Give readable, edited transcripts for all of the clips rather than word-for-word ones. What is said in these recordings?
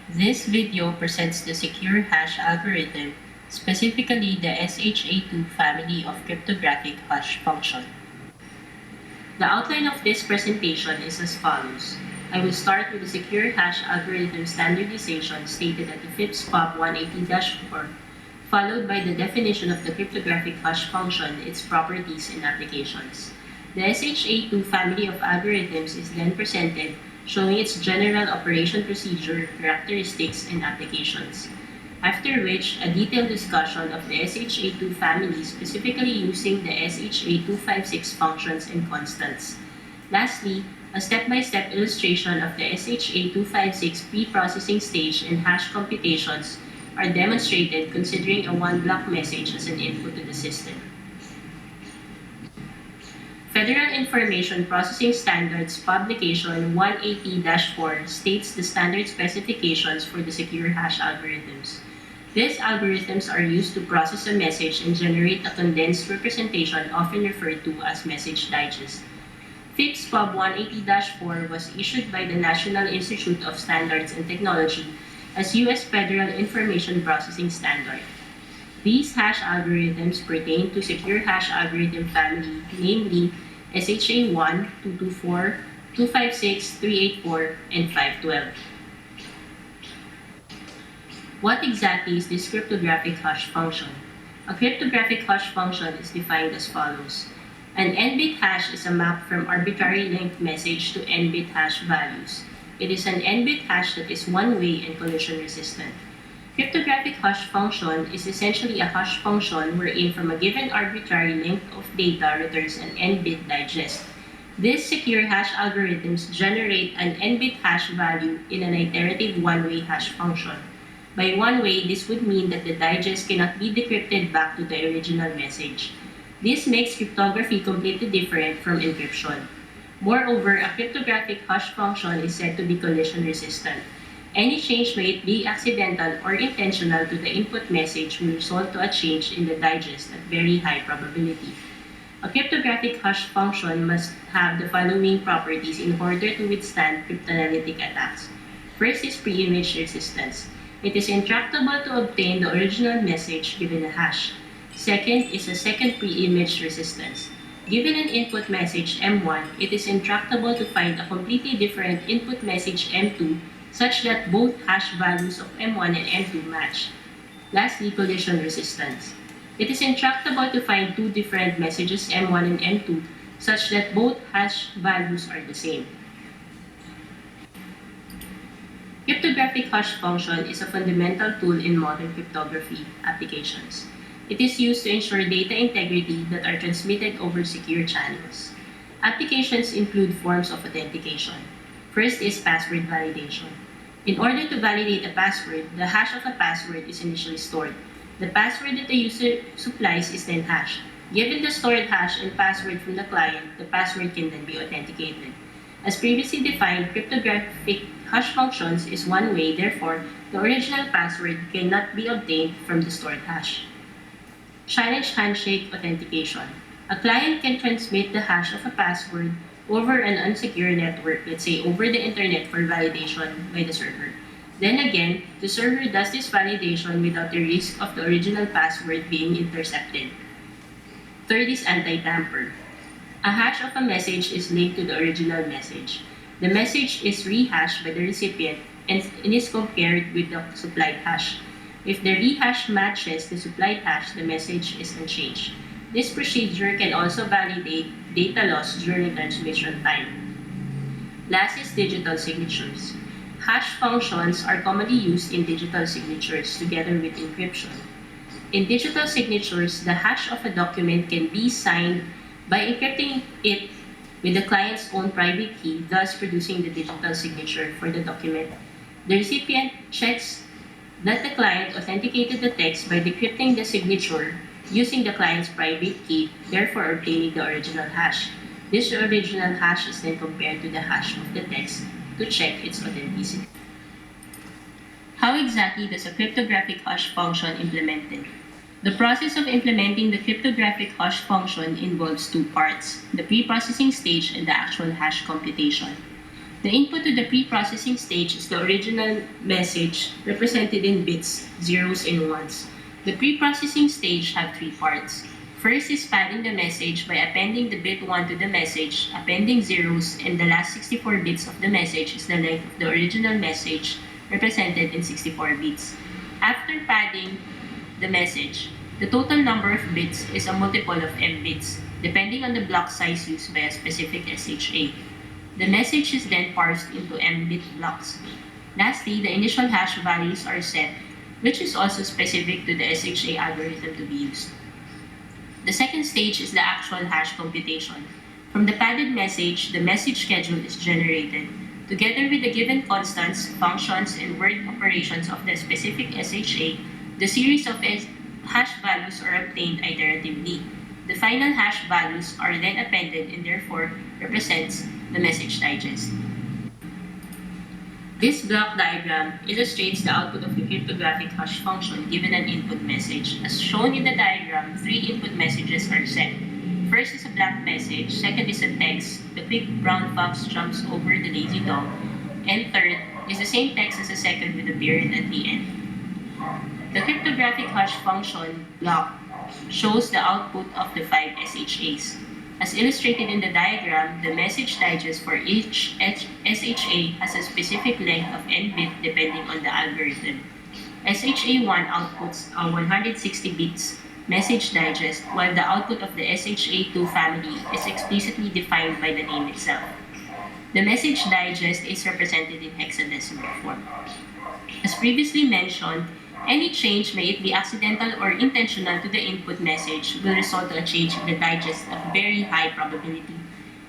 This video presents the secure hash algorithm, specifically the SHA-2 family of cryptographic hash function. The outline of this presentation is as follows. I will start with the secure hash algorithm standardization stated at the FIPS POP 180-4, followed by the definition of the cryptographic hash function, its properties, and applications. The SHA-2 family of algorithms is then presented, showing its general operation procedure, characteristics, and applications. After which, a detailed discussion of the SHA-2 family, specifically using the SHA-256 functions and constants. Lastly, a step-by-step illustration of the SHA-256 pre-processing stage and hash computations are demonstrated considering a one-block message as an input to the system. Federal Information Processing Standards Publication 180-4 states the standard specifications for the secure hash algorithms. These algorithms are used to process a message and generate a condensed representation often referred to as message digest. FIPS POP 180-4 was issued by the National Institute of Standards and Technology as U.S. Federal Information Processing Standard. These hash algorithms pertain to secure hash algorithm family, namely SHA-1, 224, 256, 384, and 512. What exactly is this cryptographic hash function? A cryptographic hash function is defined as follows. An n-bit hash is a map from arbitrary length message to n-bit hash values. It is an n-bit hash that is one-way and collision resistant. Cryptographic hash function is essentially a hash function wherein from a given arbitrary length of data returns an n-bit digest. These secure hash algorithms generate an n-bit hash value in an iterative one-way hash function. By one way, this would mean that the digest cannot be decrypted back to the original message. This makes cryptography completely different from encryption. Moreover, a cryptographic hash function is said to be collision resistant. Any change, may it be accidental or intentional, to the input message will result to a change in the digest at very high probability. A cryptographic hash function must have the following properties in order to withstand cryptanalytic attacks. First is pre-image resistance. It is intractable to obtain the original message given a hash. Second is a second pre-image resistance. Given an input message M1, it is intractable to find a completely different input message M2 such that both hash values of M1 and M2 match. Lastly, collision resistance. It is intractable to find two different messages M1 and M2 such that both hash values are the same. Cryptographic hash function is a fundamental tool in modern cryptography applications. It is used to ensure data integrity that are transmitted over secure channels. Applications include forms of authentication. First is password validation. In order to validate a password, the hash of a password is initially stored. The password that the user supplies is then hashed. Given the stored hash and password from the client, the password can then be authenticated. As previously defined, cryptographic hash functions is one way, therefore, the original password cannot be obtained from the stored hash. Challenge handshake authentication. A client can transmit the hash of a password over an unsecure network, let's say over the internet, for validation by the server. Then again, the server does this validation without the risk of the original password being intercepted. Third is anti-tamper. A hash of a message is linked to the original message. The message is rehashed by the recipient and is compared with the supplied hash. If the rehash matches the supplied hash, the message is unchanged. This procedure can also validate data loss during transmission time. Last is digital signatures. Hash functions are commonly used in digital signatures together with encryption. In digital signatures, the hash of a document can be signed by encrypting it with the client's own private key, thus producing the digital signature for the document. The recipient checks that the client authenticated the text by decrypting the signature using the client's private key, therefore obtaining the original hash. This original hash is then compared to the hash of the text to check its authenticity. How exactly does a cryptographic hash function implemented? The process of implementing the cryptographic hash function involves two parts, the pre-processing stage and the actual hash computation. The input to the pre-processing stage is the original message represented in bits, zeros and ones. The pre-processing stage have three parts. First is padding the message by appending the bit 1 to the message, appending zeros, and the last 64 bits of the message is the length of the original message represented in 64 bits. After padding the message, the total number of bits is a multiple of m bits, depending on the block size used by a specific SHA. The message is then parsed into m-bit blocks. Lastly, the initial hash values are set, which is also specific to the SHA algorithm to be used. The second stage is the actual hash computation. From the padded message, the message schedule is generated. Together with the given constants, functions, and word operations of the specific SHA, the series of hash values are obtained iteratively. The final hash values are then appended and therefore represents the message digest. This block diagram illustrates the output of the cryptographic hash function given an input message. As shown in the diagram, three input messages are sent. First is a blank message, second is a text, the quick brown fox jumps over the lazy dog, and third is the same text as the second with a period at the end. The cryptographic hash function block shows the output of the 5 SHAs. As illustrated in the diagram, the message digest for each SHA has a specific length of n bit depending on the algorithm. SHA-1 outputs a 160 bits message digest, while the output of the SHA-2 family is explicitly defined by the name itself. The message digest is represented in hexadecimal form. As previously mentioned, any change, may it be accidental or intentional to the input message, will result in a change in the digest of very high probability.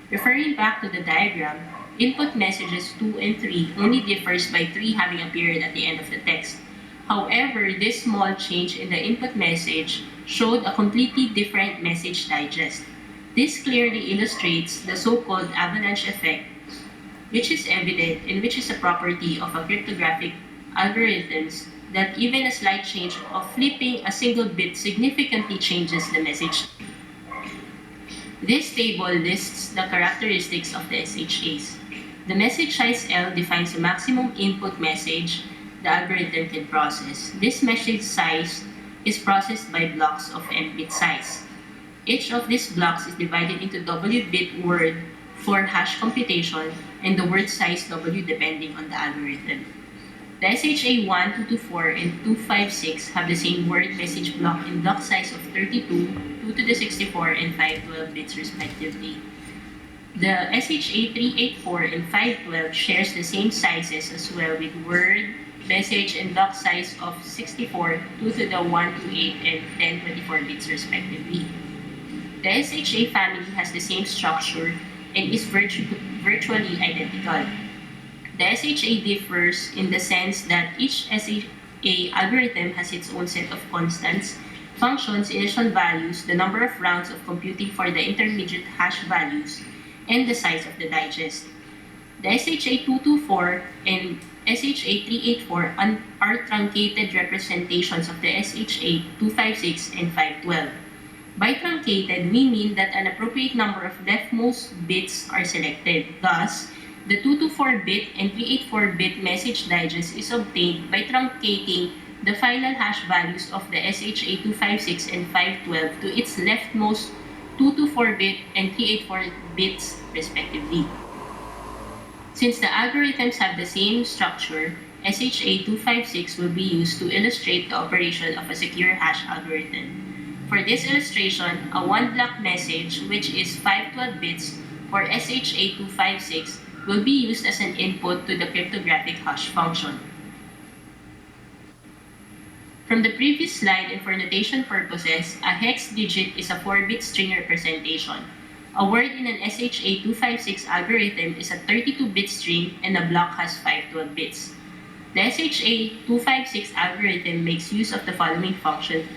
Referring back to the diagram, input messages 2 and 3 only differs by 3 having a period at the end of the text. However, this small change in the input message showed a completely different message digest. This clearly illustrates the so-called avalanche effect, which is evident and which is a property of a cryptographic algorithms that even a slight change of flipping a single bit significantly changes the message. This table lists the characteristics of the SHAs. The message size L defines the maximum input message the algorithm can process. This message size is processed by blocks of n-bit size. Each of these blocks is divided into W-bit word for hash computation and the word size W depending on the algorithm. The SHA 1, 224, and 256 have the same word message block in block size of 32, 2 to the 64, and 512 bits respectively. The SHA 384 and 512 shares the same sizes as well with word, message, and block size of 64, 2 to the 128, and 1024 bits respectively. The SHA family has the same structure and is virtually identical. The SHA differs in the sense that each SHA algorithm has its own set of constants, functions, initial values, the number of rounds of computing for the intermediate hash values, and the size of the digest. The SHA 224 and SHA 384 are truncated representations of the SHA 256 and 512. By truncated, we mean that an appropriate number of leftmost bits are selected. Thus, the 224-bit and 384-bit message digest is obtained by truncating the final hash values of the SHA 256 and 512 to its leftmost 224-bit and 384 bits respectively. Since the algorithms have the same structure, SHA 256 will be used to illustrate the operation of a secure hash algorithm. For this illustration, a one-block message, which is 512 bits for SHA 256, will be used as an input to the cryptographic hash function. From the previous slide and for notation purposes, a hex digit is a 4-bit string representation. A word in an SHA 256 algorithm is a 32-bit string and a block has 512 bits. The SHA 256 algorithm makes use of the following functions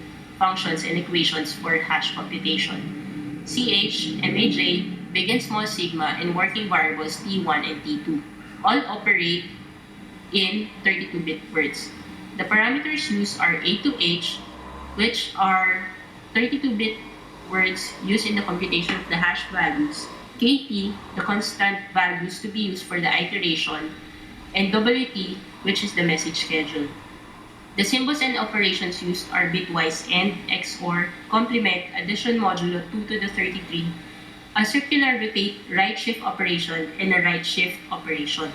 and equations for hash computation: CH, MAJ, big and small sigma, and working variables T1 and T2 all operate in 32-bit words. The parameters used are A to H, which are 32-bit words used in the computation of the hash values, KT, the constant values to be used for the iteration, and WT, which is the message schedule. The symbols and operations used are bitwise AND, XOR, complement, addition modulo 2 to the 33, a circular rotate right shift operation, and a right shift operation.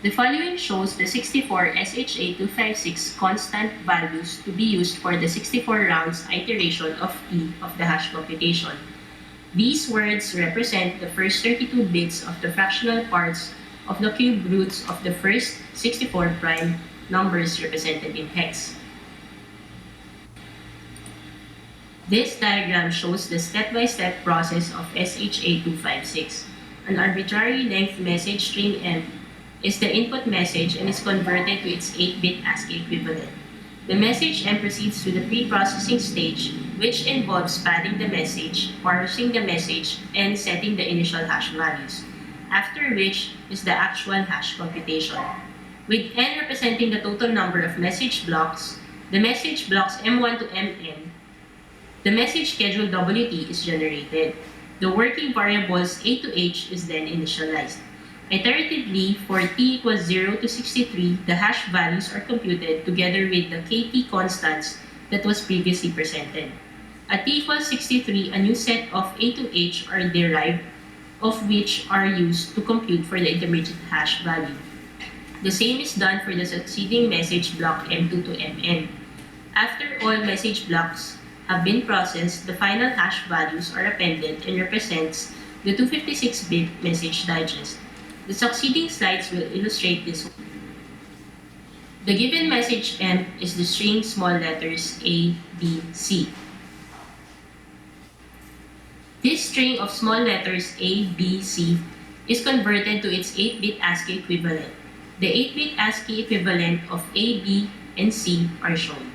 The following shows the 64 SHA-256 constant values to be used for the 64 rounds iteration of T of the hash computation. These words represent the first 32 bits of the fractional parts of the cube roots of the first 64 prime numbers represented in hex. This diagram shows the step-by-step process of SHA-256. An arbitrary length message string M is the input message and is converted to its 8-bit ASCII equivalent. The message M proceeds to the pre-processing stage, which involves padding the message, parsing the message, and setting the initial hash values, after which is the actual hash computation. With N representing the total number of message blocks, the message blocks M1 to Mn, the message schedule WT is generated. The working variables A to H is then initialized. Iteratively, for t equals 0 to 63, the hash values are computed together with the KT constants that was previously presented. At t equals 63, a new set of A to H are derived, of which are used to compute for the intermediate hash value. The same is done for the succeeding message block M2 to Mn. After all message blocks have been processed, the final hash values are appended and represents the 256-bit message digest. The succeeding slides will illustrate this. The given message M is the string small letters A, B, C. This string of small letters A, B, C is converted to its 8-bit ASCII equivalent. The 8-bit ASCII equivalent of A, B, and C are shown.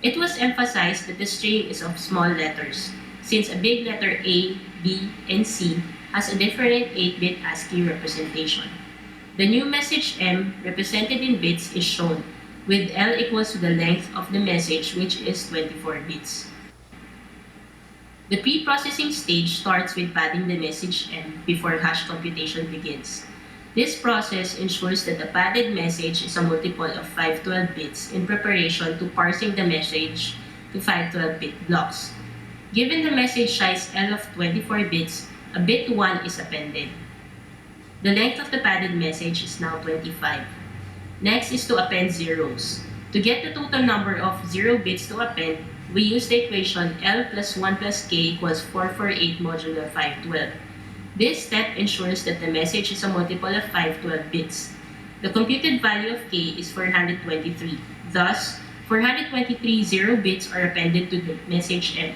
It was emphasized that the string is of small letters, since a big letter A, B, and C has a different 8-bit ASCII representation. The new message M represented in bits is shown, with L equals to the length of the message, which is 24 bits. The pre-processing stage starts with padding the message M before hash computation begins. This process ensures that the padded message is a multiple of 512 bits in preparation to parsing the message to 512-bit blocks. Given the message size L of 24 bits, a bit 1 is appended. The length of the padded message is now 25. Next is to append zeros. To get the total number of 0 bits to append, we use the equation L plus 1 plus K equals 448 modulo 512. This step ensures that the message is a multiple of 512 bits. The computed value of K is 423. Thus, 423 0 bits are appended to the message M.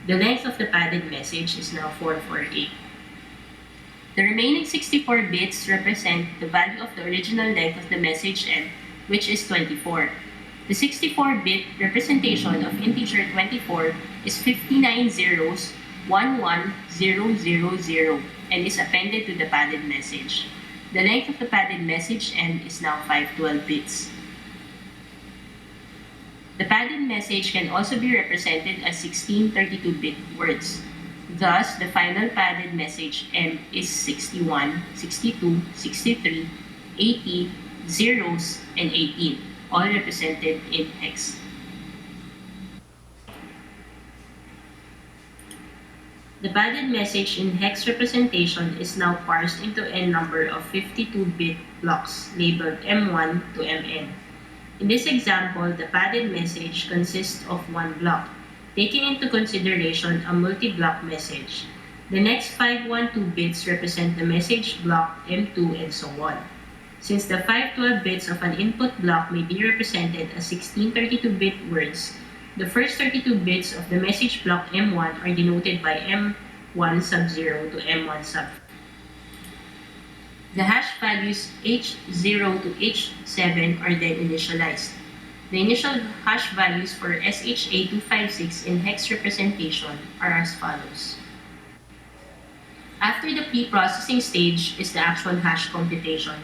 The length of the padded message is now 448. The remaining 64 bits represent the value of the original length of the message M, which is 24. The 64-bit representation of integer 24 is 59 zeros, 11000, and is appended to the padded message. The length of the padded message M is now 512 bits. The padded message can also be represented as 16 32-bit words. Thus, the final padded message M is 61, 62, 63, 80, zeros, and 18, all represented in hex. The padded message in hex representation is now parsed into n number of 52-bit blocks labeled M1 to Mn. In this example, the padded message consists of one block, taking into consideration a multi-block message. The next 512 bits represent the message block M2 and so on. Since the 512 bits of an input block may be represented as 16 32-bit words, the first 32 bits of the message block M1 are denoted by M1 sub 0 to M1 sub. The hash values H0 to H7 are then initialized. The initial hash values for SHA-256 in hex representation are as follows. After the pre-processing stage is the actual hash computation.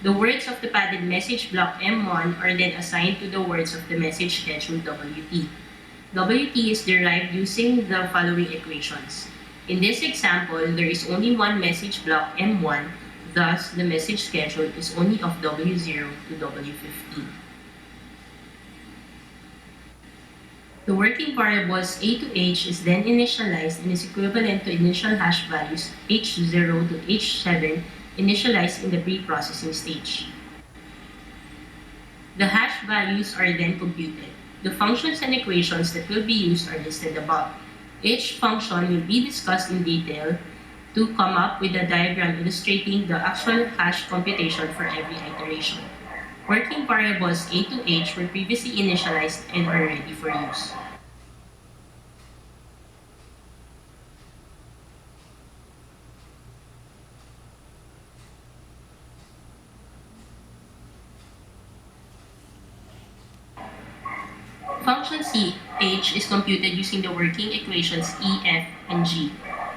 The words of the padded message block M1 are then assigned to the words of the message schedule WT. Wt is derived using the following equations. In this example, there is only one message block M1, thus the message schedule is only of W0 to W15. The working variables A to H is then initialized and is equivalent to initial hash values H0 to H7 initialized in the pre-processing stage. The hash values are then computed. The functions and equations that will be used are listed above. Each function will be discussed in detail to come up with a diagram illustrating the actual hash computation for every iteration. Working variables A to H were previously initialized and are ready for use. Function CH is computed using the working equations E, F, and G.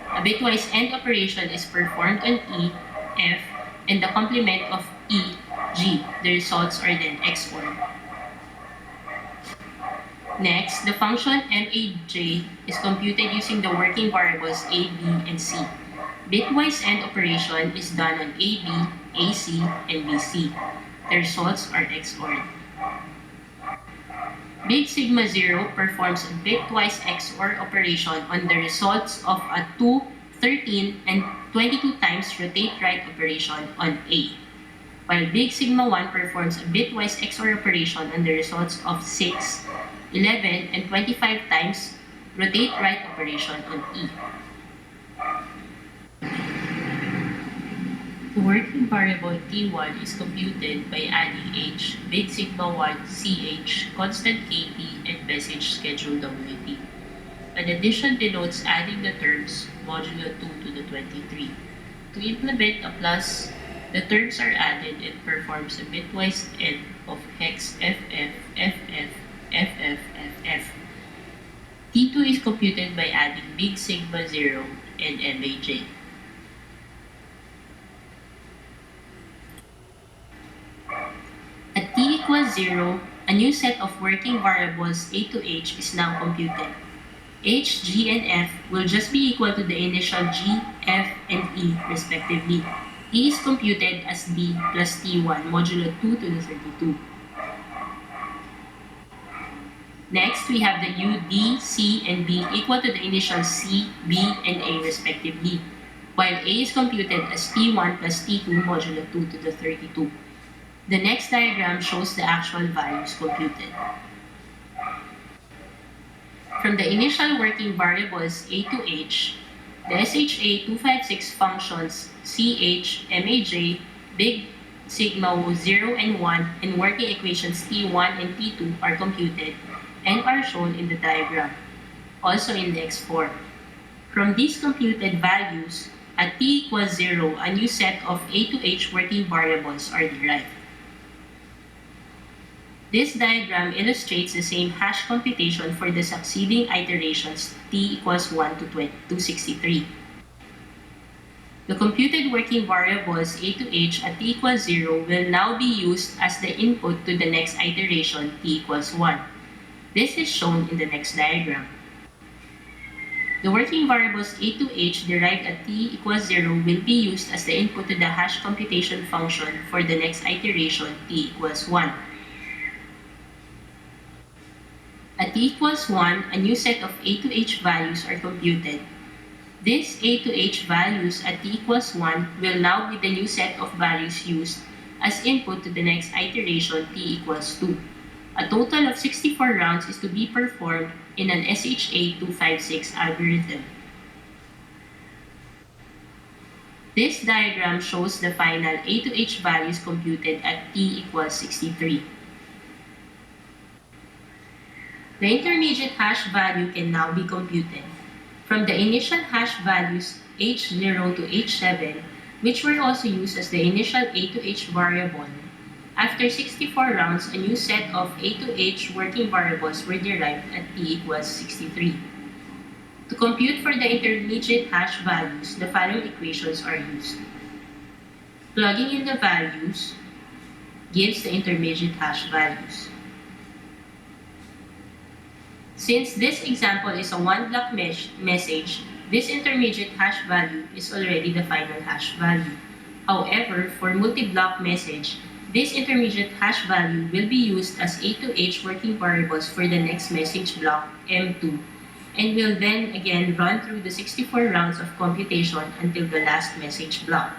A bitwise AND operation is performed on E, F, and the complement of E, G. The results are then XORed. Next, the function MAJ is computed using the working variables A, B, and C. Bitwise AND operation is done on AB, AC, and BC. The results are XORed. Big Sigma 0 performs a bitwise XOR operation on the results of a 2, 13, and 22 times rotate right operation on A, while Big Sigma 1 performs a bitwise XOR operation on the results of 6, 11, and 25 times rotate right operation on E. The working variable T1 is computed by adding H, Big Sigma 1, CH, constant KT, and message schedule WT. An addition denotes adding the terms modulo 2 to the 23. To implement a plus, the terms are added and performs a bitwise AND of hex FF, FF, FF, FF. T2 is computed by adding Big Sigma 0 and MAJ. At t equals 0, a new set of working variables A to H is now computed. H, G, and F will just be equal to the initial G, F, and E respectively. E is computed as D plus T1 modulo 2 to the 32. Next, we have the U, D, C, and B equal to the initial C, B, and A respectively, while A is computed as T1 plus T2 modulo 2 to the 32. The next diagram shows the actual values computed. From the initial working variables A to H, the SHA-256 functions CH, MAJ, Big Sigma 0 and 1, and working equations T1 and T2 are computed and are shown in the diagram, also in the X4. From these computed values, at t equals 0, a new set of A to H working variables are derived. This diagram illustrates the same hash computation for the succeeding iterations t equals 1 to 263. The computed working variables A to H at t equals 0 will now be used as the input to the next iteration t equals 1. This is shown in the next diagram. The working variables A to H derived at t equals 0 will be used as the input to the hash computation function for the next iteration t equals 1. At t equals 1, a new set of A to H values are computed. These A to H values at t equals 1 will now be the new set of values used as input to the next iteration t equals 2. A total of 64 rounds is to be performed in an SHA-256 algorithm. This diagram shows the final A to H values computed at t equals 63. The intermediate hash value can now be computed. From the initial hash values H0 to H7, which were also used as the initial A to H variable, after 64 rounds, a new set of A to H working variables were derived at t equals 63. To compute for the intermediate hash values, the following equations are used. Plugging in the values gives the intermediate hash values. Since this example is a one-block message, this intermediate hash value is already the final hash value. However, for multi-block message, this intermediate hash value will be used as A to H working variables for the next message block, M2, and will then again run through the 64 rounds of computation until the last message block.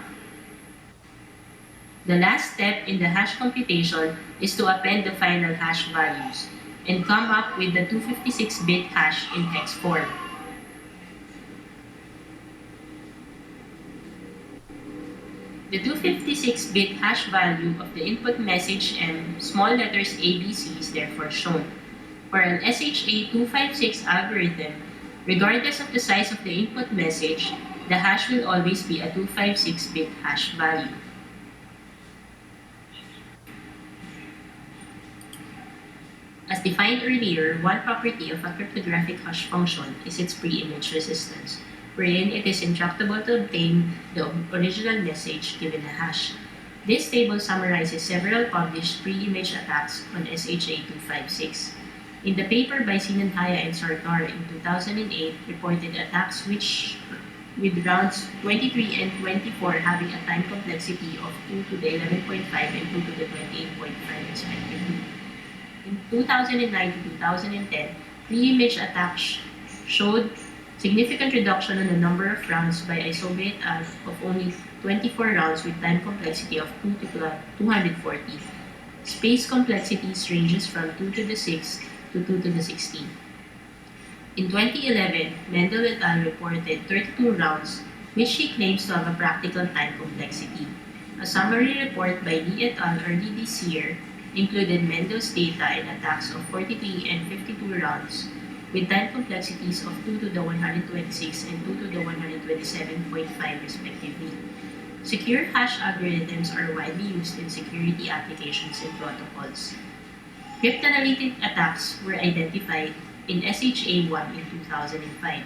The last step in the hash computation is to append the final hash values and come up with the 256-bit hash in hex form. The 256-bit hash value of the input message M, small letters ABC, is therefore shown. For an SHA-256 algorithm, regardless of the size of the input message, the hash will always be a 256-bit hash value. As defined earlier, one property of a cryptographic hash function is its pre-image resistance, wherein it is intractable to obtain the original message given a hash. This table summarizes several published pre-image attacks on SHA-256. In the paper by Sinanhaya and Sarkar in 2008, reported attacks with rounds 23 and 24 having a time complexity of 2 to the 11.5 and 2 to the 28.5 respectively. In 2009 to 2010, pre-image attacks showed significant reduction in the number of rounds by Isobe et al. Of only 24 rounds with time complexity of 2 to 240. Space complexities ranges from 2 to the 6 to 2 to the 16. In 2011, Mendel et al. Reported 32 rounds, which she claims to have a practical time complexity. A summary report by Lee et al. Early this year included Mendel's data in attacks of 43 and 52 rounds, with time complexities of 2 to the 126 and 2 to the 127.5 respectively. Secure hash algorithms are widely used in security applications and protocols. Cryptanalytic attacks were identified in SHA-1 in 2005.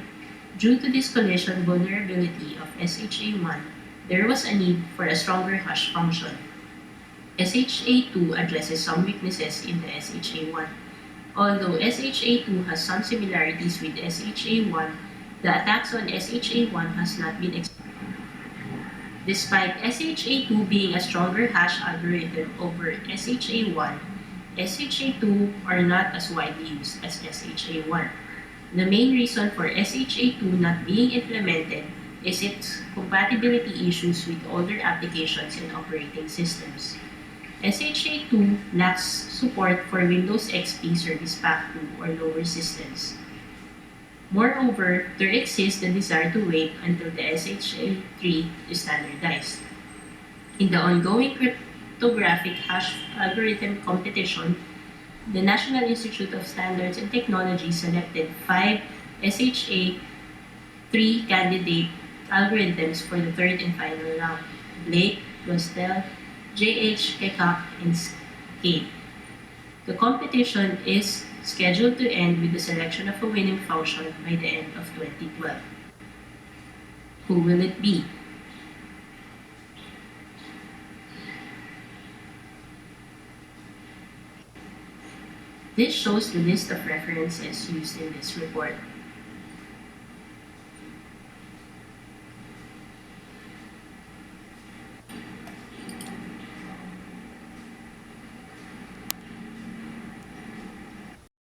Due to this collision vulnerability of SHA-1, there was a need for a stronger hash function. SHA-2 addresses some weaknesses in the SHA-1. Although SHA-2 has some similarities with SHA-1, the attacks on SHA-1 has not been explained. Despite SHA-2 being a stronger hash algorithm over SHA-1, SHA-2 are not as widely used as SHA-1. The main reason for SHA-2 not being implemented is its compatibility issues with older applications and operating systems. SHA-2 lacks support for Windows XP Service Pack 2 or lower systems. Moreover, there exists the desire to wait until the SHA-3 is standardized. In the ongoing cryptographic hash algorithm competition, the National Institute of Standards and Technology selected 5 SHA-3 candidate algorithms for the third and final round: Blake, Rostel, JH, Kekak, and Skate. The competition is scheduled to end with the selection of a winning function by the end of 2012. Who will it be? This shows the list of references used in this report.